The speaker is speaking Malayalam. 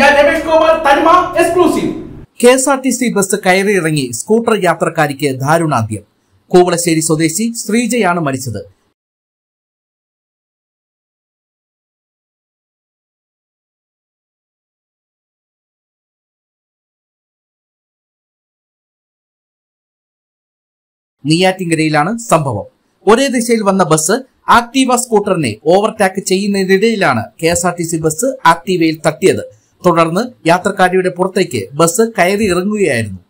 ഞാൻ രമേഷ് ഗോപാൽ, തനിമ എക്സ്ക്ലൂസീവ്. KSRTC ബസ് കയറിയിറങ്ങി സ്കൂട്ടർ യാത്രക്കാരിക്ക് ദാരുണാന്ത്യം. കൂവളശ്ശേരി സ്വദേശി ശ്രീജയാണ് മരിച്ചത്. നെയ്യാറ്റിൻകരയിലാണ് സംഭവം. ഒരേ ദിശയിൽ വന്ന ബസ് ആക്ടീവ സ്കൂട്ടറിനെ ഓവർടേക്ക് ചെയ്യുന്നതിനിടയിലാണ് KSRTC ബസ് ആക്ടീവയിൽ തട്ടിയത്. തുടർന്ന് യാത്രക്കാരിയുടെ പുറത്തേക്ക് ബസ് കയറി ഇറങ്ങുകയായിരുന്നു.